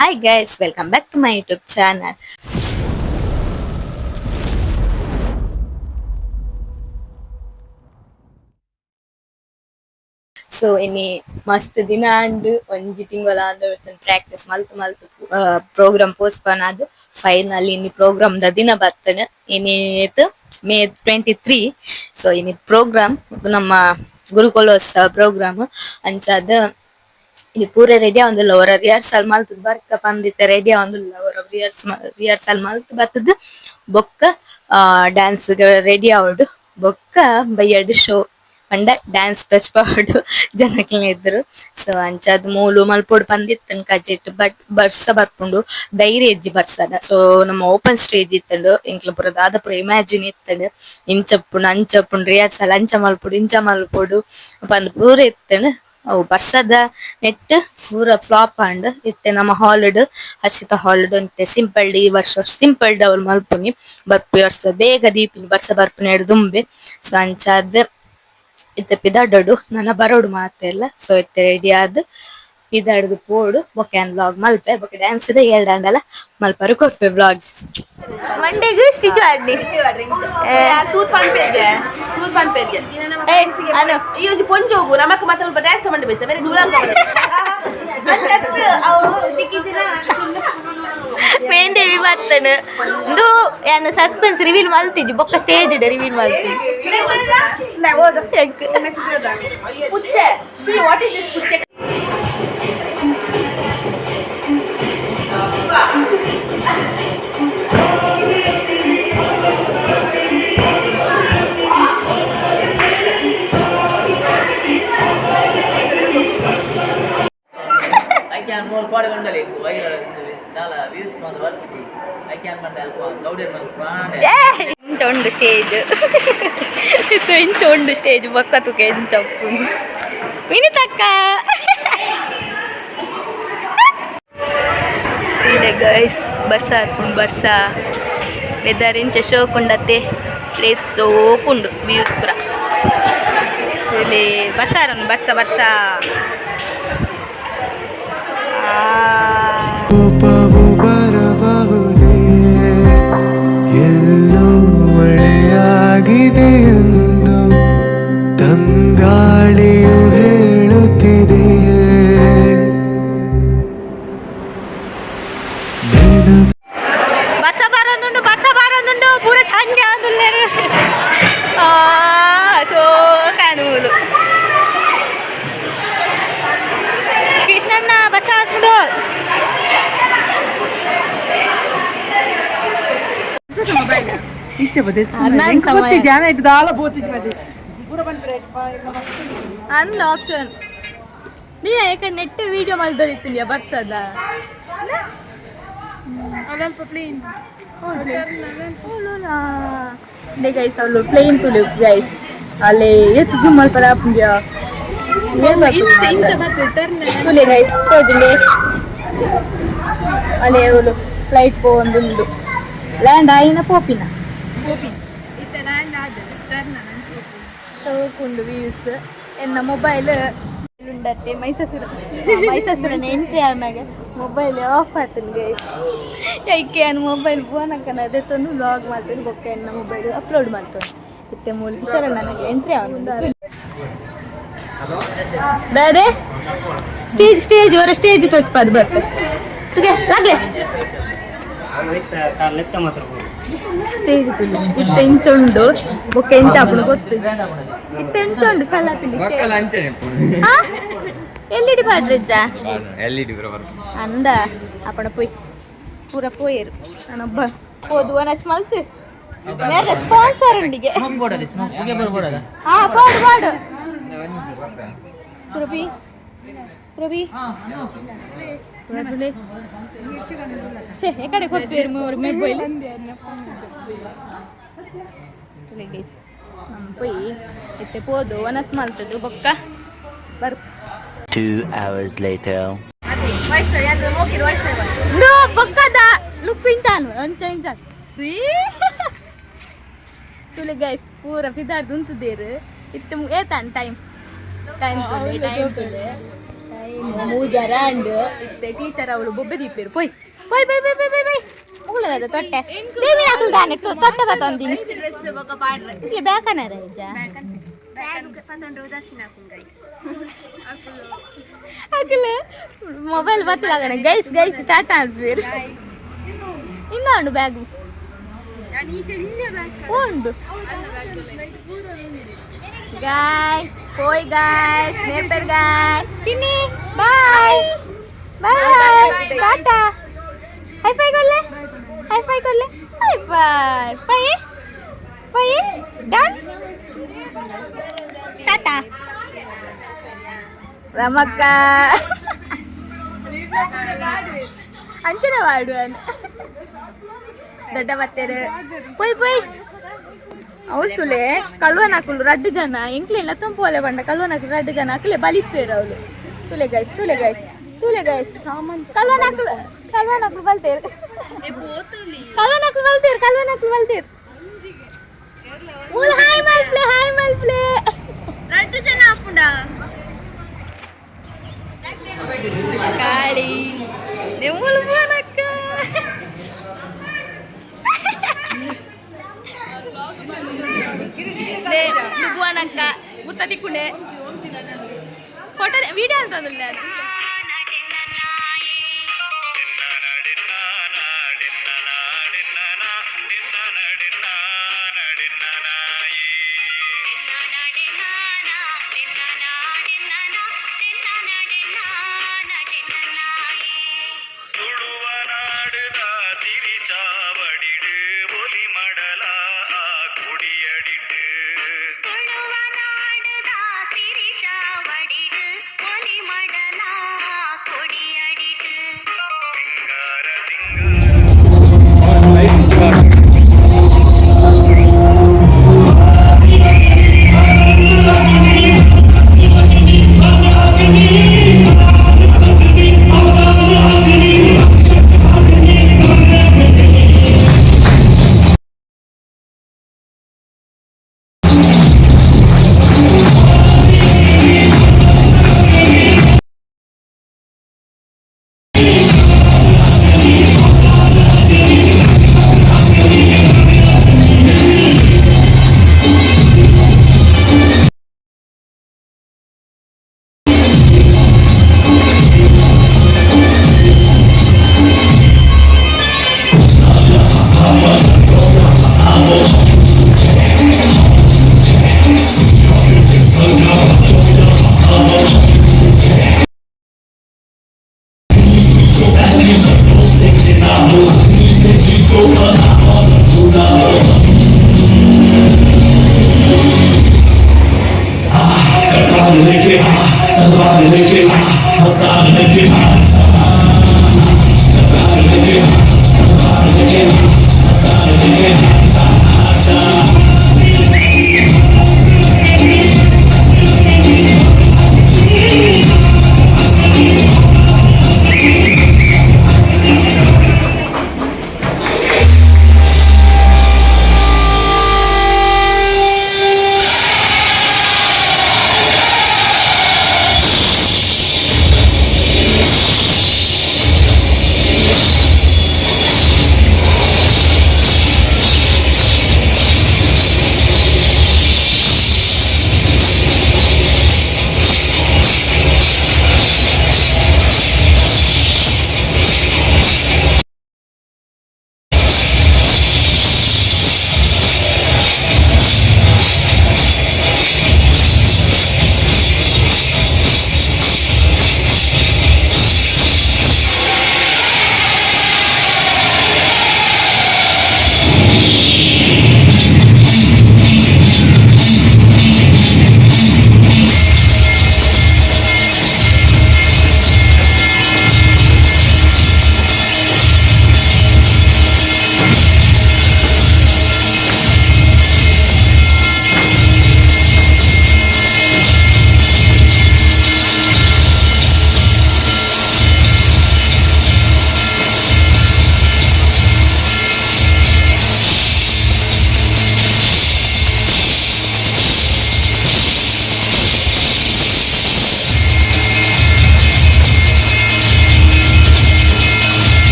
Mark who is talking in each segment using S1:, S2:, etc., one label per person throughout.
S1: Hi guys, welcome back to my YouTube channel. So ini mast dina and onji tingala and practice maltu program postpone adu finally ini program da dina battana ini etu May 23. So ini program ನಮ್ಮ ಗುರುಕುಲೋತ್ಸವ program ಅಂಚಾದ ಇಲ್ಲಿ ಪೂರ ready ಆವಂದಿಲ್ಲ ಅವರ rehearsal ಮಲ್ತದ ಬರ್ಕ ಪಂದಿತ್ತ ready ಆವಂದಿಲ್ಲ ಅವರ rehearsal ಮಲ್ತ್ ಬತ್ತದ ಬೊಕ್ಕ dance ready ಆವಡು ಬೊಕ್ಕ ಬಯ್ಯಡ್ show ಪಂಡ ಡ್ಯಾನ್ಸ್ ತಚ್ಪಾಡು ಜನಕ್ಲೆನ ಇದ್ರು. ಸೊ ಅಂಚಾದ್ ಮೂಲು ಮಲ್ಪೊಡು ಪಂದಿತ್ತನ್ ಕಜಿಟ್ ಬಟ್ ಬರ್ಸ ಬರ್ಪುಂಡು ಧೈರ್ಯ ಎಜ್ಜಿ ಬರ್ಸದ. ಸೊ ನಮ್ಮ ಓಪನ್ ಸ್ಟೇಜ್ ಇತ್ತಂಡು ಇಂಕ್ಲ ಪುರ ದಾದ ಪುರ ಇಮ್ಯಾಜಿನ್ ಇತ್ತಂಡು ಇಂಚಪ್ಪುಂಡು ಅಂಚಪ್ಪುಂಡು ರಿಹರ್ಸಲ್ ಅಂಚ ಮಲ್ಪೊಡು ಇಂಚ ಮಲ್ಪೊಡು ಪಂದ್ ಪೂರ ಇತ್ತಂಡು ಅವು ಬರ್ಸದ ನೆಟ್ ಪೂರ ಫ್ಲಾಪ್ ಆಂಡ್ ಇತ್ತೆ ನಮ್ಮ ಹಾಲಿಡ್ ಹರ್ಷಿತ ಹಾಲಿಡ್ ಅಂತೆ ಸಿಂಪಲ್ ಡಿ ವರ್ಷ ಸಿಂಪಲ್ ಡವಲ್ ಮಲ್ಪುನಿ ಬರ್ಪು ವರ್ಷ ಬೇಗ ದೀಪಿನಿ ಬರ್ಸ ಬರ್ಪುನಿ ಎಡ್ ದುಂಬೆ. ಸೊ ಅಂಚಾದ್ ಇತ್ತೆ ಪಿದಾಡೋಡು ನನ್ನ ಬರೋಡು ಮಾತೆಲ್ಲ. ಸೊ ಇತ್ತೆ ರೆಡಿ ಆದ್ ಪಿದಾಡ್ದು ಪೋಡು ಬೊಕ್ಯಾನ್ ಬ್ಲಾಗ್ ಮಲ್ಪೆ ಬೊಕ್ಕ ಡ್ಯಾನ್ಸ್ ದ ಏಳ್ದಾಂಡಲ ಮಲ್ಪರು ಕೊರ್ಪೆ ಬ್ಲಾಗ್ ಮಂಡೆಗೂ ಸ್ಟಿಚ್ ಆಡ್ನಿ
S2: ತೂತ್ ಪಂಪೆಗೆ ಅನು ಈ ಒಂದು ಪೊಂಜ ಹೋಗು ನಮಕ್ ಮತ್ತೆ ಸ್ವಲ್ಪ ಡ್ಯಾನ್ಸ್ ಮಾಡಿ ಬೆಚ್ಚ ಬೇರೆ ದೂರ
S1: ಮೇಂಡೆ ವಿವರ್ತನು ಇದು ಏನು ಸಸ್ಪೆನ್ಸ್ ರಿವೀಲ್ ಮಲ್ತಿದ್ವಿ ಬೊಕ್ಕ ಸ್ಟೇಜ್ ಇದೆ ರಿವೀಲ್ ಮಲ್ತಿ
S2: ಪುಚ್ಚೆ ಶ್ರೀ ವಾಟ್ ಇಸ್ ದಿಸ್ ಪುಚ್ಚೆ
S3: ಮೂರು ಕೋಡೆ ಬಂಡಲಿ ದಾಲ ವ್ಯೂಸ್ ಒಂದು ಬರ್ತಿ ಐ ಕ್ಯಾನ್ ಬಂಡ ಅಲ್ಪ ಗೌಡಿಯರ್ ಬಂದು ಪ್ರಾಣ
S1: ಇಂಚೊಂಡು ಸ್ಟೇಜ್ ಇದು ಇಂಚೊಂಡು ಸ್ಟೇಜ್ ಬೊಕ್ಕ ತುಕೆ ಇಂಚಪ್ಪು ವಿನಿತಕ್ಕ ಗೈಸ್ ಬರ್ಸ ಹಾಕೊಂಡು ಬರ್ಸ ವೆದರ್ ಇಂಚ ಶೋಕುಂಡತ್ತೆ ಪ್ಲೇಸ್ ಸೋಕುಂಡು ವ್ಯೂಸ್ ಪುರ ಇಲ್ಲಿ ಬರ್ಸಾರನ್ನು ಬರ್ಸ ಬರ್ಸ
S4: ಕೋಪವು ಬರಬಹುದೇ ಎಲ್ಲೋ ಮಳೆಯಾಗಿದೆ ಎಂದು ತಂಗಾಳಿಯು ಹೇಳುತ್ತಿದೆ.
S1: ಬರ್ಸ ಬಾರೊಂದುಂಡು ಪೂರ ಚಂಡಿ ಆದುಲ್ಲೇರು ಸೊ ಕಾಣುವುದು ಕೃಷ್ಣಣ್ಣ ಬರ್ಸ ಹಾಕೊಂಡು ಅಂದ ಆಪ್ಷನ್ ನೀ ಯಾಕಂದ್ರೆ ನೆಟ್ ವಿಡಿಯೋ ಮಲ್ದೋದಿತ್ತು ಬರ್ಸದ ಗೈಸ್ ಅವಳು ಪ್ಲೇನ್ ತುಳು ಗೈಸ್ ಅಲ್ಲಿ ಎತ್ತು ಜುಮ್ ಮಲ್ಪರ ತುಲೆ ಗೈಸ್ ತೋಜುಂಡೆ ಅಲ್ಲಿ ಅವಳು ಫ್ಲೈಟ್ ಪೋಂದುಂಡು ಲ್ಯಾಂಡ್ ಆಯಿನ ಪೋಪಿನ ಶೋಕುಂಡು ವ್ಯೂಸ್ ಎನ್ನ ಮೊಬೈಲ್ ಉಂಡತ್ತೆ ಮೈಸೂರನ್ನ ಎಂಟ್ರಿ ಆದ್ಮ್ಯಾಗ ಮೊಬೈಲ್ ಆಫ್ ಆತನು ಗೈಸ್ ಯಾಕೆ ಅನ್ನ ಮೊಬೈಲ್ ಫೋನ್ ಹಾಕನ ಅದೇ ತಂದು ವ್ಲಾಗ್ ಮಾಡ್ತೀನಿ ಬೊಕ್ಕ ಎನ್ನ ಮೊಬೈಲ್ ಅಪ್ಲೋಡ್ ಮಾಡ್ತಾನೆ ಇತ್ತೆ ಮೂಲ ಕಿಶೋರ ನನಗೆ ಎಂಟ್ರಿ ಆಗ ದಾದೆ ಸ್ಟೇಜ್ ಅವರ ಸ್ಟೇಜ್ ತೋಚ್ಪಾದು ಬರ್ಬೇಕು ಹಾಗೆ ಸ್ಟೇಜ್ ಇತ್ತ ಇಂಚುಂಡು ಬೊಕ್ಕ ಎಂಚ ಆಪುಂಡು ಗೊತ್ತು ಇತ್ತ ಎಂಚುಂಡು ಚಲ್ಲಾಪಿಲ್ಲಿ ಎಲ್ಲಿಡಿ ಪಾಡ್ರೆಜ್ಜ ಅಂದ ಅಪ್ಪಣ ಪೋಯ್ ಪೂರ ಪೋಯರು ನಾನೊಬ್ಬ ಹೋದು ಅನಸ್ ಮಲ್ತು ಮೇರೆ ಸ್ಪಾನ್ಸರ್ ಉಂಡಿಗೆ ಹಾ ಪಾಡು ಪಾಡು ತುರಬಿ ತುರಬಿ ಸೇ ಎಕಡೆ ಕೊಡ್ತೀವಿ ಮೊಬೈಲ್ ಗೈಸ್ ನಮ್ಮ ಪೊಯ್ ಇತ್ತೆ ಪೋದು ಒನಸ್ ಮಲ್ತದು ಬೊಕ್ಕ ಬರ್
S5: 2 hours later
S1: no ಬೊಕ್ಕದ ಲುಪ್ಪಿಂಚಾನು ಅಂಚ ಇಂಚಾನು ಸಿ ತುಲೆ ಗೈಸ್ ಪೂರ ಫಿದಾರ್ದು ಉಂತುದೇರು ಇತ್ತೆ ಏತಾನ್ ಟೈಮ್ ತುಲೆ ಮೂಜರ ಅಂಡ್ ಇತ್ತೆ ಟೀಚರ್ ಅವಳು ಬೊಬ್ಬೆ ದೀಪೇರು ಪೋಯ್ ಪೋಯ್ bye bye bye bye bye ಮುಗುಳದ ತೊಟ್ಟೆ ದೇವಿ ಹಾಕಲ್ ತಾನೆ ತೊಟ್ಟೆ ಬತ್ತಂದಿನಿ ಇಲ್ಲಿ ಬೇಕನ ರೈಜ ಹಾಕಲ್ಲ ಮೊಬೈಲ್ ಬತ್ತಲಾಗಣ ಗೈಸ್ ಗೈಸ್ ಸ್ಟಾರ್ಟ್ ಆಗ್ಬೇರು ಇನ್ನೊಂದು ಬ್ಯಾಗು ಉಂಡು guys boy guys neighbor guys chini bye bye bye tata high five korle high five korle high five bye bye done tata ramakka anchana vaadu an dodda battere poi poi ಅವಳು ತುಲೆ ಕಲ್ವನ್ ಹಾಕಲು ರಡ್ಡು ಜನ ಎಂಕ್ಲೆಲ್ಲ ತಂಪೋಲೆ ಬಂಡ ಕಲ್ವನ್ ಹಾಕಲು ರಡ್ಡು ಜನ ಹಾಕಲೆ ಬಲಿಪೇರು ಅವಳು ತುಲೆ guys ಕಲ್ವನ್ ಹಾಕಲು ಬಲ್ತೇರು ಕಲ್ವನ್ ಹಾಕಲು ಬಲ್ತೇರು ಮೂಲ ಹಾಯ್ ಮಲ್ಪ್ಲೆ
S2: ರಡ್ಡು ಜನ ಹಾಕೊಂಡ
S1: ಕಾಳಿ ಮೂಲ ಬೋನಕ್ಕ ನುಗ್ಗುವನಕ್ಕ ಮುತ್ತ ತಿಕ್ಕುಂಡೆ ಫೋಟೋ ವಿಡಿಯೋ ಅಂತಂದಿಲ್ಲ
S6: ಸಿರಿ ಚಾವಡಿಡು ಒಲಿ ಮಡಲ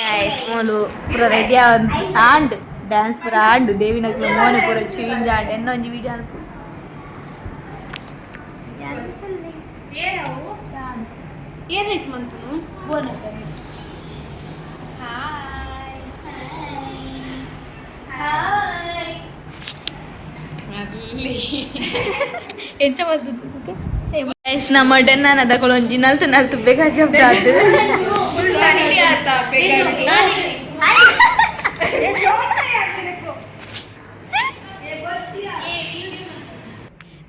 S1: ಗೈಸ್ ಮೋಲು ಪೂರ ರೆಡಿ ಆಂಡ್ ಡ್ಯಾನ್ಸ್ ಪೂರ ಆಂಡ್ ದೇವಿನಕ್ಲು ಮೋನೆ ಪೂರ ಚೇಂಜ್ ಆಂಡ್ ಎನ್ನೋ ಒಂಜಿ ವಿಡಿಯೋ ಅನ್ಪು
S2: ಏನೇಟ್ ಮಾಡ್ತಾನು
S1: ಬೋನಕ್ಕನೆ ಎಂಚ ಮಲ್ತು ಗೈಸ್ ನಮ್ಮ ಡೆನ್ನ ತಗೊಳ್ಳೊಂಜಿ ನಲ್ತು ನಲ್ತು ಬೇಗ ಜಂಪ್ ಆದ್ದು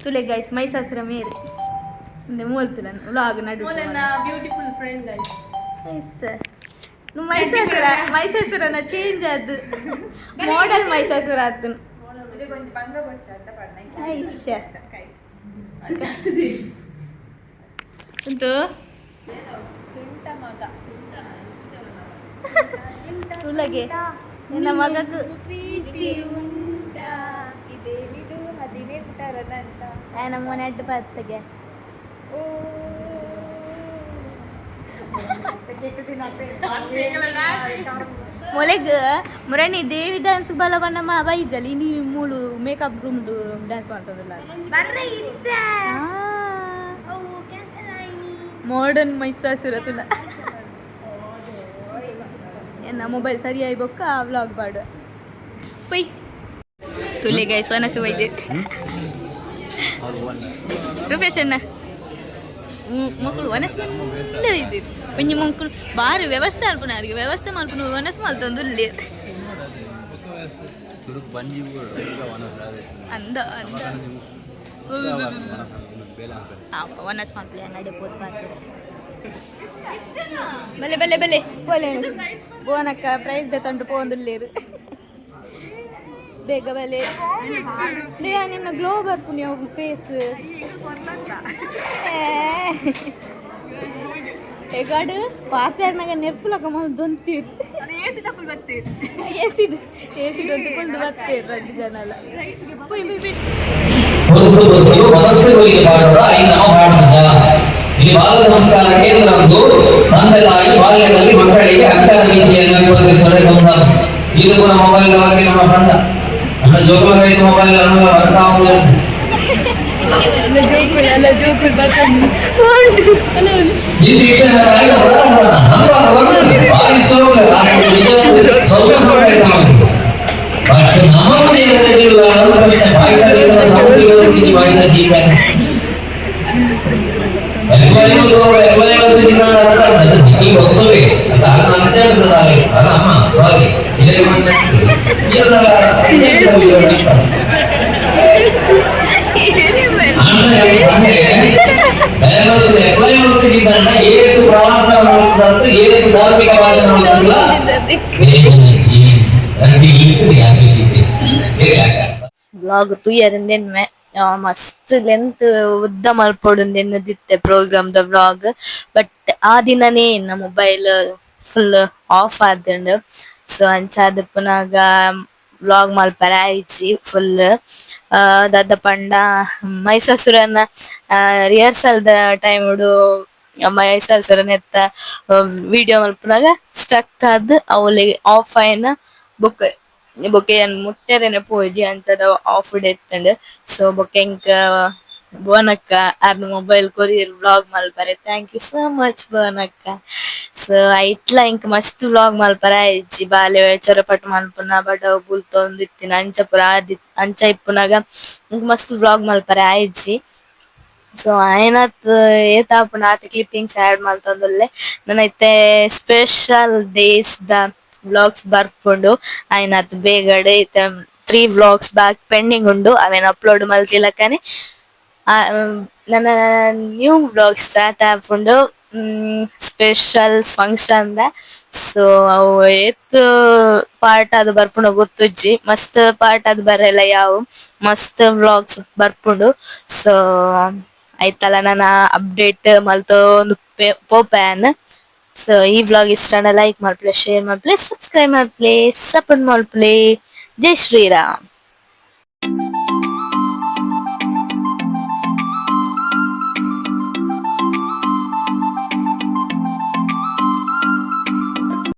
S1: ತುಲೆ ಗೈಸ್ ಮೈಸಾಸುರ ಮೇರೆ ಇಂದೆ ಮೂಲ್ತುಲ ವ್ಲಾಗ್ ನಡು
S2: ಬ್ಯೂಟಿಫುಲ್ ಫ್ರೆಂಡ್ ಗೈಸ್
S1: ಎಸ್ ನು ಮೈಸಾಸುರನ ಚೇಂಜ್ ಆದ್ದು ಮಾಡೆಲ್ ಮೈಸಾಸುರ ಆತು ಐಶ ಉಂಟು ತುಲಗೆ ನಿನ್ನ ಮಗಕ್ಕೆ ಪ್ರೀತಿ ನಮ್ಮ ಮನೆ ಅಡ್ಡ ಪತ್ತಗೆ ಮೊಲೆಗ್ ಮುರಣಿ ದೇವಿ ಡ್ಯಾನ್ಸ್ ಬಲ ಬಣ್ಣಮ್ಮ ಬೈಜಲಿ ನೀ ಮೂಳು makeup room dance ಮಾಡ್ತದಲ್ಲ modern Mahishasura ತುಲ ಎನ್ನ ಮೊಬೈಲ್ ಸರಿಯಾಗಿ ಬೊಕ್ಕ ವ್ಲಾಗ್ ಬಾಡು ಪೈ ತುಲೆ ಗೈಸ್ ವನಸು ಬೈದೆ ರೂಪೇಶ್ ಅಣ್ಣ ಮಕ್ಕಳು ವನಸ್ ಇದ್ದೀರಿ ಒಂಜಿ ಮಕ್ಕಳು ಬಾರಿ ವ್ಯವಸ್ಥೆ ಅಲ್ಪನ ಅವರಿಗೆ ವ್ಯವಸ್ಥೆ ಮಲ್ಪನ ವನಸ್ ಮಲ್ತೊಂದು ಅಂದ ಅಂದ ವನಸ್ ಮಲ್ಪಲೆ ನಡೆಬೋದು ಪಾತ್ರ ಬಲೆ ಬಲೆ ಬಲೆ ಬೋಲೆ ಬೋನಕ್ಕ ಪ್ರೈಸ್ ತಂಡು ಪೋಂದುಲ್ಲೇರು ಬೇಗ ಬಲೆ ನಿನ್ನ ಗ್ಲೋ ಬರ್ಪು ನೀವು ಫೇಸ್ ಎಗಾಡು ಪಾತ್ರೆನಾಗ ನೆರ್ಪುಲಕ ದೊಂತೀರು ಏಸಿಡ್ ಒಂದು ಬರ್ತೀರು ರೆಡ್ಡಿ ಜನ ಎಲ್ಲ
S6: ಈ ಬಾಲ ಸಂಸ್ಕಾರ ಕೇಂದ್ರದ್ದು ತಂದೆ ತಾಯಿ ಬಾಲ್ಯದಲ್ಲಿ ಮಕ್ಕಳಿಗೆ ಅರ್ಥದ ರೀತಿಯಲ್ಲಿ ಇದು ಕೂಡ ಮೊಬೈಲ್ ಬಗ್ಗೆ ನಮ್ಮ ಫ್ರೆಂಡ್ ನಮ್ಮ ಜೋಗುಲ ಮೊಬೈಲ್ ಬರ್ತಾ ಉಂಟು ಧಾರ್ಮಿಕ ಭಾಷಣ
S1: ಬ್ಲಾಗ್ ತುಯ್ಯರಿಂದೆನ್ಮೆ ಮಸ್ತ್ ಲೆಂತ್ ಉದ್ದ ಮಲ್ಪೊಡುಂದೆನ್ನದಿತ್ತೆ ಪ್ರೋಗ್ರಾಮ್ ದ ವ್ಲಾಗ್ ಬಟ್ ಆ ದಿನನೇ ನನ್ನ ಮೊಬೈಲ್ ಫುಲ್ ಆಫ್ ಆದ್ಂಡು ಸೊ ಅಂಚಾದ ಪುನಗ ವ್ಲಾಗ್ ಮಲ್ಪರೆ ಆಯ್ಚಿ ಫುಲ್ ದಾದ ಪಂಡ ಮೈಸಾಸುರನ ರಿಹರ್ಸಲ್ ದ ಟೈಮ್ ಮೈಸಾಸುರನ ಎತ್ತ ವಿಡಿಯೋ ಮಲ್ಪನಾಗ ಸ್ಟಕ್ ಆದ್ ಅವಳಿಗೆ ಆಫ್ ಆಯ್ನ ಬುಕ್ ಬೊಕೆಯನ್ ಮುಟ್ಟೆರೆನೆ ಪೋಜಿ ಅಂಚದ ಆಫ್ ಎತ್ತಂಡ್ ಸೊ ಬೊಕೆಂಕ ಬೋನಕ್ಕ ಅರ್ನ ಮೊಬೈಲ್ ಕೊರಿಯರ್ ವ್ಲಾಗ್ ಮಲ್ಪರೆ ಥ್ಯಾಂಕ್ ಯು ಸೋ ಮಚ್ ಬೋನಕ್ಕ ಸೊ ಐಟ್ಲ ಇಂಕ್ ಮಸ್ತ್ ವ್ಲಾಗ್ ಮಲ್ಪರೆ ಆಯ್ಚಿ ಬಾಲೆ ಚೊರಪಟ್ ಮಲ್ಪುನ ಬಡವ ಬುಲ್ತೊಂದು ಇತ್ತಿನ ಅಂಚ ಪುರ ಅಂಚ ಇಪ್ಪುನಾಗ ಇಂಕ್ ಮಸ್ತ್ ವ್ಲಾಗ್ ಮಲ್ಪರೆ ಆಯ್ಚಿ ಸೊ ಆಯ್ನತ್ ಏತಾಪುನ ಆತ ಕ್ಲಿಪ್ಪಿಂಗ್ಸ್ ಆಡ್ ಮಲ್ತೊಂದುಲ್ಲೆ ನನೈತೆ ಸ್ಪೆಷಲ್ ಡೇಸ್ ದ ವ್ಲಾಗ್ಸ್ ಬರ್ಪುಂಡು ಅಯ್ನತ್ ಬೇಗಡೆ 3 ವ್ಲಾಗ್ಸ್ ಬ್ಯಾಕ್ ಪೆಂಡಿಂಗ್ ಉಂಡು ಅವೇನ್ ಅಪ್ಲೋಡ್ ಮಲ್ತಿಲಕನೆ ನನ್ನ ನ್ಯೂ ವ್ಲಾಗ್ ಸ್ಟಾರ್ಟ್ ಆಪುಂಡು ಸ್ಪೆಷಲ್ ಫಂಕ್ಷನ್ ದ ಸೊ ಅವು ಏತ್ ಪಾರ್ಟ್ ಅದು ಬರ್ಪುಂಡು ಗೊತ್ತುಜ್ಜಿ ಮಸ್ತ್ ಪಾರ್ಟ್ ಅದು ಬರಲ್ಲ ಯಾವು ಮಸ್ತ್ ವ್ಲಾಗ್ಸ್ ಬರ್ಪುಂಡು ಸೊ ಐತಲ್ಲ ನನ್ನ ಅಪ್ಡೇಟ್ ಮಲ್ತೊಂದು ಪೋಪ್ಯಾನ್ ಸೊ ಈ ವ್ಲಾಗ್ ಇಷ್ಟ ಲೈಕ್ ಮಾಡ್ಪ್ಲೆ ಶೇರ್ ಮಾಡ್ಪ್ಲೆ ಸಬ್ಸ್ಕ್ರೈಬ್ ಮಾಡ್ಪ್ಲೆ ಸಪೋರ್ಟ್ ಮಾಡ್ಪ್ಲೆ ಜೈ ಶ್ರೀರಾಮ್.